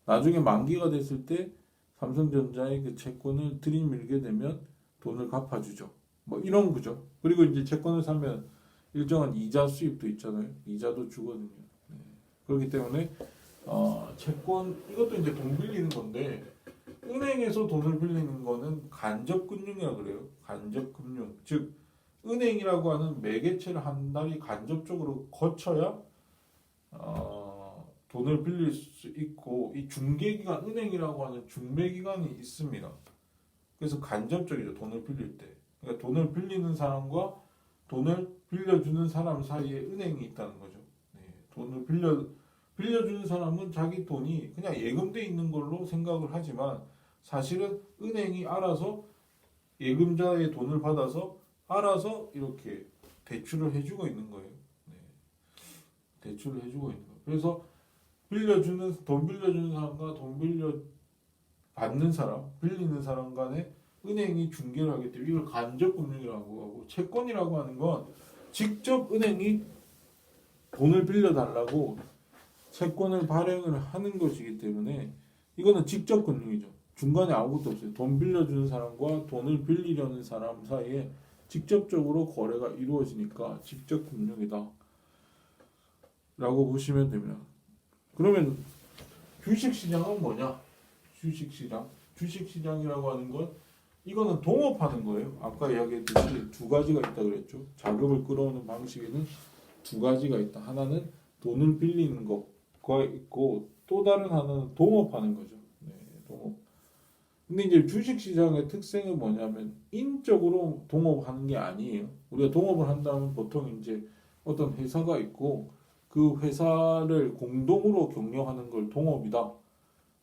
[SPEAKER 1] 나중에 만기가 됐을 때 삼성전자의 그 채권을 들이밀게 되면 돈을 갚아주죠. 뭐 이런 거죠. 그리고 이제 채권을 사면 일정한 이자 수입도 있잖아요. 이자도 주거든요. 네. 그렇기 때문에 채권 이것도 이제 돈 빌리는 건데 은행에서 돈을 빌리는 거는 간접금융이라 그래요. 간접금융. 즉 은행이라고 하는 매개체를 한 달이 간접적으로 거쳐야 돈을 빌릴 수 있고 이 중개기관 은행이라고 하는 중매기관이 있습니다. 그래서 간접적이죠. 돈을 빌릴 때. 그러니까 돈을 빌리는 사람과 돈을 빌려주는 사람 사이에 은행이 있다는 거죠. 네, 돈을 빌려주는 사람은 자기 돈이 그냥 예금돼 있는 걸로 생각을 하지만 사실은 은행이 알아서 예금자의 돈을 받아서 알아서 이렇게 대출을 해주고 있는 거예요. 네, 대출을 해주고 있는 거예요. 그래서 돈 빌려주는 사람과 돈 빌려 받는 사람, 빌리는 사람 간에 은행이 중개를 하기 때문에 이걸 간접금융이라고 하고 채권이라고 하는 건 직접 은행이 돈을 빌려달라고 채권을 발행을 하는 것이기 때문에 이거는 직접 금융이죠. 중간에 아무것도 없어요. 돈 빌려주는 사람과 돈을 빌리려는 사람 사이에 직접적으로 거래가 이루어지니까 직접 금융이다 라고 보시면 됩니다. 그러면 주식시장은 뭐냐? 주식시장이라고 하는 건 이거는 동업하는 거예요. 아까 이야기했듯이 두 가지가 있다 그랬죠. 자금을 끌어오는 방식에는 두 가지가 있다. 하나는 돈을 빌리는 것과 있고 또 다른 하나는 동업하는 거죠. 네, 동업. 근데 이제 주식시장의 특성은 뭐냐면 인적으로 동업하는 게 아니에요. 우리가 동업을 한다면 보통 이제 어떤 회사가 있고 그 회사를 공동으로 경영하는 걸 동업이다.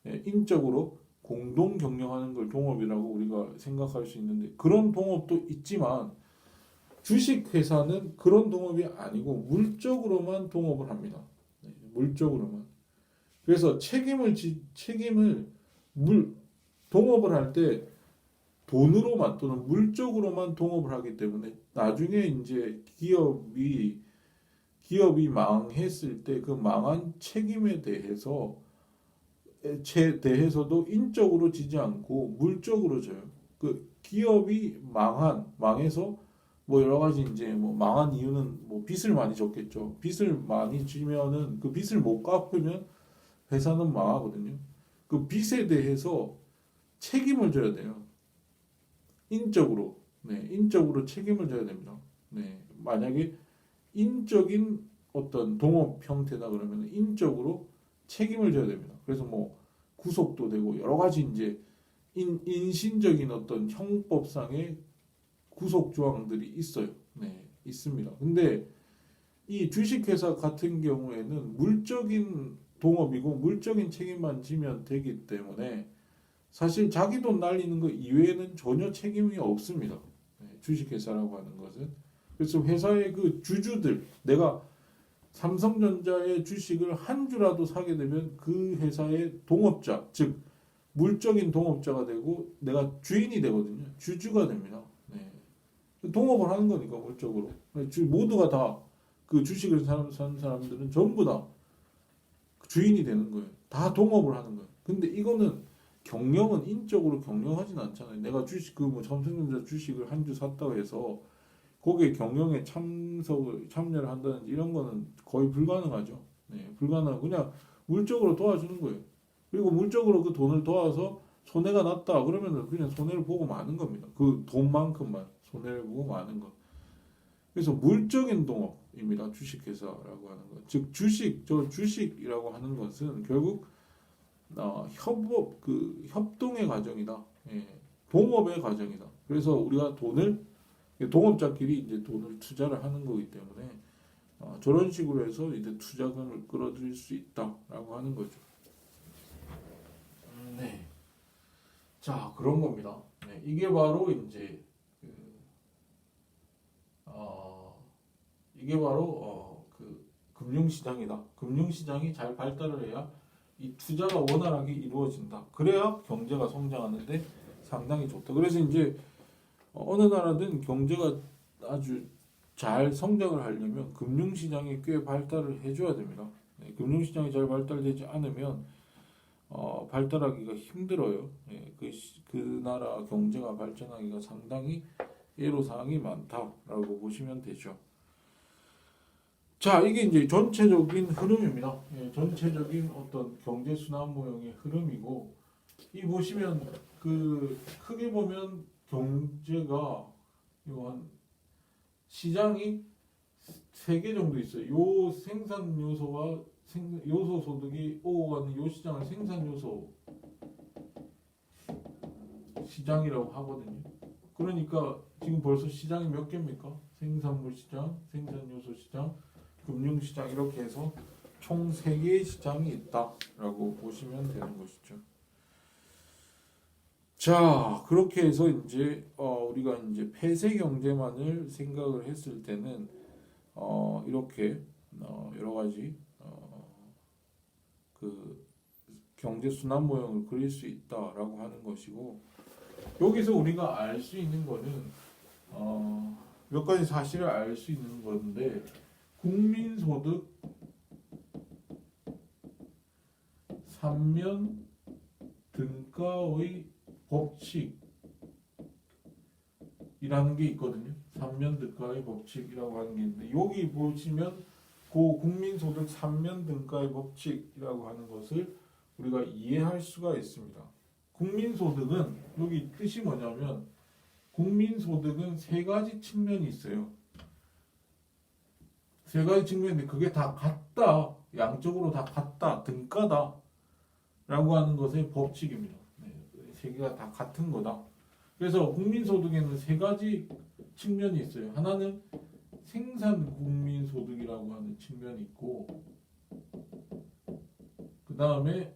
[SPEAKER 1] 네, 인적으로 공동 경영하는 걸 동업이라고 우리가 생각할 수 있는데 그런 동업도 있지만 주식회사는 그런 동업이 아니고 물적으로만 동업을 합니다. 네, 물적으로만. 그래서 동업을 할 때 돈으로만 또는 물적으로만 동업을 하기 때문에 나중에 이제 기업이 망했을 때 그 망한 책임에 대해서도 인적으로 지지 않고 물적으로 져요. 그 기업이 망해서 뭐 여러 가지 이제 뭐 망한 이유는 뭐 빚을 많이 졌겠죠. 빚을 많이 지면은 그 빚을 못 갚으면 회사는 망하거든요. 그 빚에 대해서 책임을 져야 돼요. 인적으로. 네, 인적으로 책임을 져야 됩니다. 네, 만약에 인적인 어떤 동업 형태다 그러면 인적으로 책임을 져야 됩니다. 그래서 뭐 구속도 되고 여러 가지 이제 인신적인 어떤 형법상의 구속 조항들이 있어요. 네, 있습니다. 근데 이 주식회사 같은 경우에는 물적인 동업이고 물적인 책임만 지면 되기 때문에 사실 자기 돈 날리는 거 이외에는 전혀 책임이 없습니다. 네, 주식회사라고 하는 것은. 그래서 회사의 그 주주들, 내가 삼성전자의 주식을 한 주라도 사게 되면 그 회사의 동업자, 즉 물적인 동업자가 되고 내가 주인이 되거든요. 주주가 됩니다. 네. 동업을 하는 거니까 물적으로. 모두가 다 그 주식을 사는 사람들은 전부 다 주인이 되는 거예요. 다 동업을 하는 거예요. 근데 이거는 경영은 인적으로 경영하진 않잖아요. 내가 주식 그 뭐 삼성전자 주식을 한 주 샀다고 해서 거기에 경영에 참여를 한다든지 이런 거는 거의 불가능하죠. 네, 불가능하고 그냥 물적으로 도와주는 거예요. 그리고 물적으로 그 돈을 도와서 손해가 났다 그러면은 그냥 손해를 보고 마는 겁니다. 그 돈만큼만 손해를 보고 마는 것. 그래서 물적인 동업입니다. 주식회사라고 하는 것. 즉 주식이라고 하는 것은 결국 협동의 과정이다. 예, 동업의 과정이다. 그래서 우리가 동업자끼리 이제 돈을 투자를 하는 거기 때문에 저런 식으로 해서 이제 투자금을 끌어들일 수 있다라고 하는 거죠. 네. 자, 그런 겁니다. 네, 이게 바로 이제 이게 바로 금융시장이다. 금융시장이 잘 발달을 해야 이 투자가 원활하게 이루어진다. 그래야 경제가 성장하는데 상당히 좋다. 그래서 이제 어느 나라든 경제가 아주 잘 성장을 하려면 금융시장이 꽤 발달을 해줘야 됩니다. 네, 금융시장이 잘 발달되지 않으면 발달하기가 힘들어요. 네, 그 나라 경제가 발전하기가 상당히 애로사항이 많다라고 보시면 되죠. 자, 이게 이제 전체적인 흐름입니다. 예, 전체적인 어떤 경제 순환 모형의 흐름이고, 이 보시면 그 크게 보면 경제가 요한 시장이 세 개 정도 있어요. 요 생산 요소와 요소 소득이 오고 가는 요 시장을 생산 요소 시장이라고 하거든요. 그러니까 지금 벌써 시장이 몇 개입니까? 생산물 시장, 생산 요소 시장, 금융시장 이렇게 해서 총 3개의 시장이 있다라고 보시면 되는 것이죠. 자, 그렇게 해서 이제 우리가 이제 폐쇄 경제만을 생각을 했을 때는 이렇게 여러 가지 그 경제 순환 모형을 그릴 수 있다라고 하는 것이고, 여기서 우리가 알 수 있는 거는 몇 가지 사실을 알 수 있는 건데, 국민소득 3면 등가의 법칙이라는 게 있거든요. 3면 등가의 법칙이라고 하는 게 있는데, 여기 보시면 그 국민소득 3면 등가의 법칙이라고 하는 것을 우리가 이해할 수가 있습니다. 국민소득은 여기 뜻이 뭐냐면, 국민소득은 세 가지 측면이 있어요. 세 가지 측면인데 그게 다 같다, 양적으로 다 같다, 등가다 라고 하는 것의 법칙입니다. 네, 세 개가 다 같은 거다. 그래서 국민소득에는 세 가지 측면이 있어요. 하나는 생산 국민소득이라고 하는 측면이 있고, 그 다음에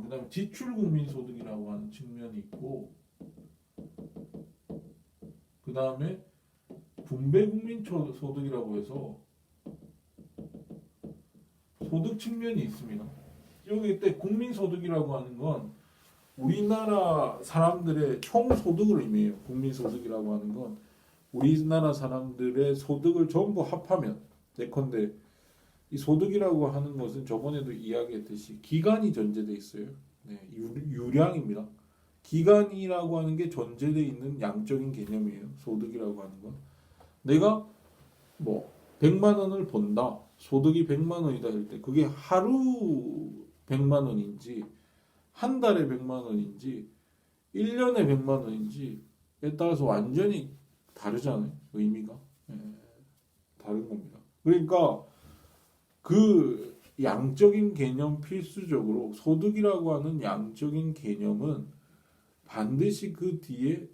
[SPEAKER 1] 그다음에 지출 국민소득이라고 하는 측면이 있고, 그 다음에 분배 국민소득이라고 해서 소득 측면이 있습니다. 여기 때 국민소득이라고 하는 건 우리나라 사람들의 총 소득을 의미해요. 국민소득이라고 하는 건 우리나라 사람들의 소득을 전부 합하면, 예컨대 이 소득이라고 하는 것은 저번에도 이야기했듯이 기간이 전제돼 있어요. 네, 유량입니다. 기간이라고 하는 게 전제돼 있는 양적인 개념이에요. 소득이라고 하는 건 내가 뭐 100만 원을 번다, 소득이 100만 원이다 할 때 그게 하루 100만 원인지 한 달에 100만 원인지 1년에 100만 원인지에 따라서 완전히 다르잖아요. 의미가 다른 겁니다. 그러니까 그 양적인 개념 필수적으로 소득이라고 하는 양적인 개념은 반드시 그 뒤에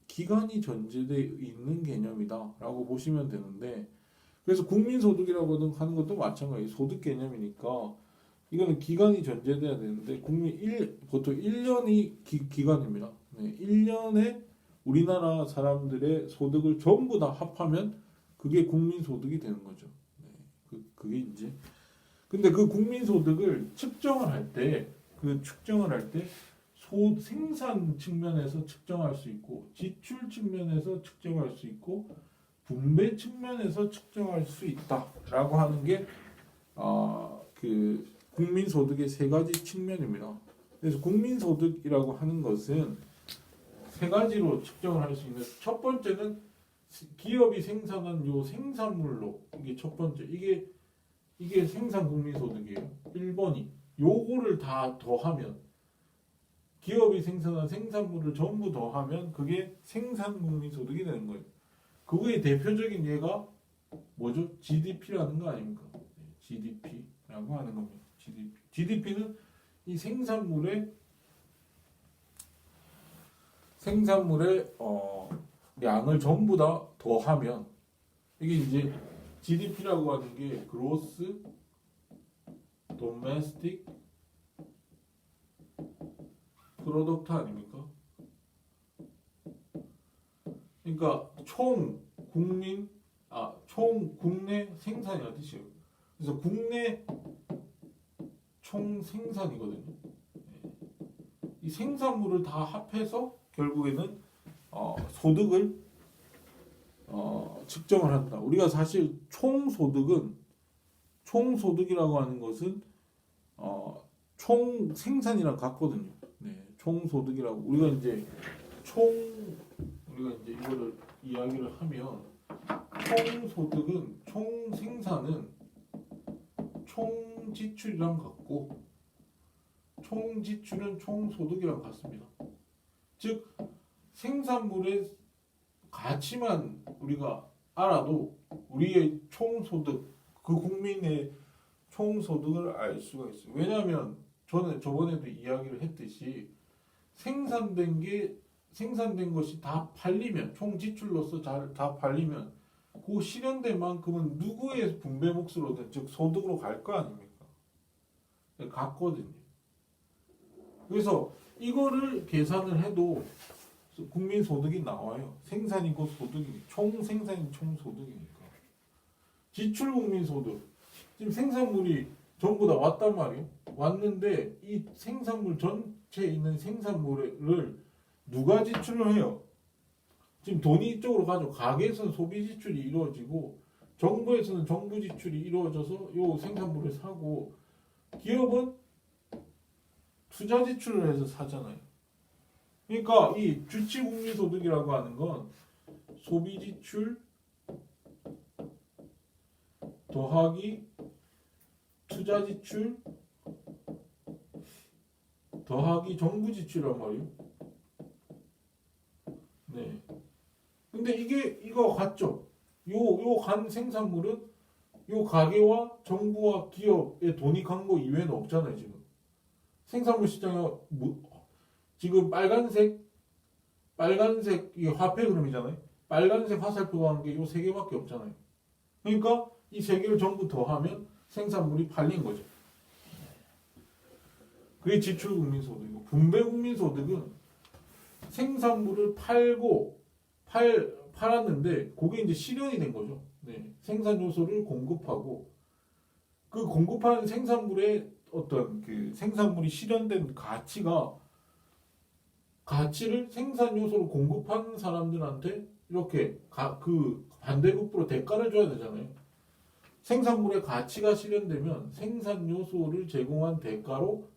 [SPEAKER 1] 기간이 전제되어 있는 개념이다라고 보시면 되는데, 그래서 국민소득이라고 하는 것도 마찬가지예요. 소득 개념이니까 이거는 기간이 전제돼야 되는데 보통 1년이 기간입니다. 네, 1년에 우리나라 사람들의 소득을 전부 다 합하면 그게 국민소득이 되는 거죠. 네, 그게 이제 근데 그 국민소득을 측정을 할 때 생산 측면에서 측정할 수 있고, 지출 측면에서 측정할 수 있고, 분배 측면에서 측정할 수 있다라고 하는 게 국민소득의 세 가지 측면입니다. 그래서 국민소득이라고 하는 것은 세 가지로 측정을 할 수 있는, 첫 번째는 기업이 생산한 요 생산물로, 이게 첫 번째, 이게 생산 국민소득이에요. 1번이 요거를 다 더하면, 기업이 생산한 생산물을 전부 더하면 그게 생산 국민소득이 되는 거예요. 그거의 대표적인 예가 뭐죠? GDP라는 거 아닙니까? GDP라고 하는 겁니다. GDP는 이 생산물의 양을 전부 다 더하면, 이게 이제 GDP라고 하는 게 Gross Domestic Product 아닙니까? 그러니까 총 국내 생산이라는 뜻이에요. 그래서 국내 총 생산이거든요. 이 생산물을 다 합해서 결국에는 소득을 측정을 한다. 우리가 사실 총소득이라고 하는 것은 총 생산이랑 같거든요. 네, 총소득이라고 우리가 이제 이거를 이야기를 하면, 총소득은 총생산은 총지출이랑 같고 총지출은 총소득이랑 같습니다. 즉 생산물의 가치만 우리가 알아도 우리의 총소득, 그 국민의 총소득을 알 수가 있어요. 왜냐하면 저는 저번에도 이야기를 했듯이 생산된 것이 다 팔리면, 총 지출로서 다 팔리면 그 실현된 만큼은 누구의 분배 몫으로든, 즉 소득으로 갈 거 아닙니까? 같거든요. 그래서 이거를 계산을 해도 국민 소득이 나와요. 생산이 곧 소득이니, 총생산이 총소득이니까. 지출 국민 소득. 지금 생산물이 전부 다 왔단 말이에요. 왔는데 이 생산물 전체에 있는 생산물을 누가 지출을 해요? 지금 돈이 이쪽으로 가죠. 가게에서는 소비 지출이 이루어지고, 정부에서는 정부 지출이 이루어져서 요 생산물을 사고, 기업은 투자 지출을 해서 사잖아요. 그러니까 이 주치 국민 소득이라고 하는 건 소비 지출 더하기 투자 지출 더하기 정부 지출이란 말이에요. 네. 근데 이거 같죠? 요 간 생산물은 요 가게와 정부와 기업의 돈이 간 거 이외에는 없잖아요, 지금. 생산물 시장에 지금 빨간색 이 화폐 흐름이잖아요. 빨간색 화살표가 한 게 요 세 개밖에 없잖아요. 그러니까 이 세 개를 전부 더하면 생산물이 팔린 거죠. 그게 지출 국민소득이고, 분배 국민소득은 생산물을 팔았는데 그게 이제 실현이 된 거죠. 네. 생산 요소를 공급하고, 그 공급하는 생산물의 어떤 그 생산물이 실현된 가치를 생산 요소로 공급한 사람들한테 이렇게 그 반대급부로 대가를 줘야 되잖아요. 생산물의 가치가 실현되면 생산 요소를 제공한 대가로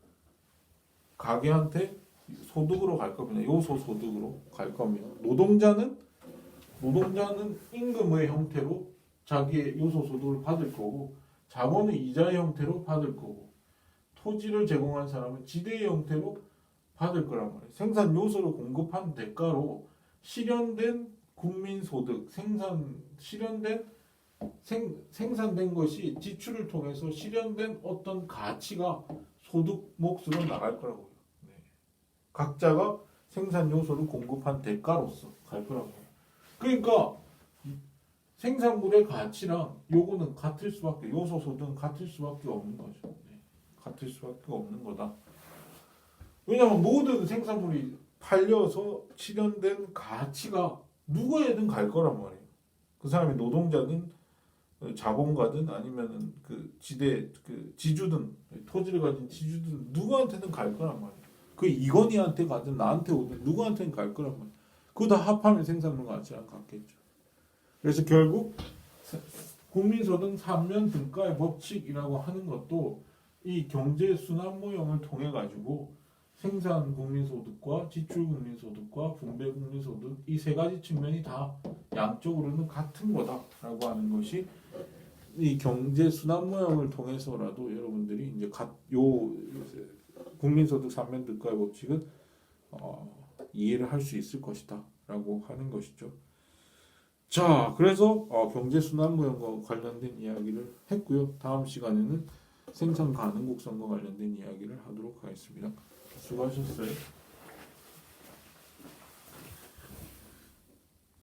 [SPEAKER 1] 가게한테 소득으로 갈 겁니다. 요소 소득으로 갈 겁니다. 노동자는 임금의 형태로 자기의 요소 소득을 받을 거고, 자본은 이자의 형태로 받을 거고, 토지를 제공한 사람은 지대의 형태로 받을 거란 말이에요. 생산 요소를 공급한 대가로 실현된 국민 소득, 생산된 것이 지출을 통해서 실현된 어떤 가치가 소득 몫으로 나갈 거라고요. 네. 각자가 생산 요소를 공급한 대가로서 갈 거라고요. 그러니까 생산물의 가치랑 요거는 같을 수밖에, 요소 소득은 같을 수밖에 없는 거죠. 네. 같을 수밖에 없는 거다. 왜냐하면 모든 생산물이 팔려서 실현된 가치가 누구에든 갈 거란 말이에요. 그 사람이 노동자든 자본가든 아니면은 그 지주든 토지를 가진 지주든 누구한테든 갈 거란 말이에요. 그 이건희한테 가든 나한테 오든 누구한테는 갈 거란 말이에요. 그거 다 합하면 생산물 가치랑 같겠죠. 그래서 결국 국민소득 3면 등가의 법칙이라고 하는 것도 이 경제 순환 모형을 통해 가지고 생산 국민소득과 지출 국민소득과 분배 국민소득 이 세 가지 측면이 다 양쪽으로는 같은 거다라고 하는 것이 이 경제 순환 모형을 통해서라도 여러분들이 이제 요 국민소득 삼면득가의 법칙은 이해를 할 수 있을 것이다라고 하는 것이죠. 자, 그래서 경제 순환 모형과 관련된 이야기를 했고요. 다음 시간에는 생산 가능 곡선과 관련된 이야기를 하도록 하겠습니다. 수고하셨어요.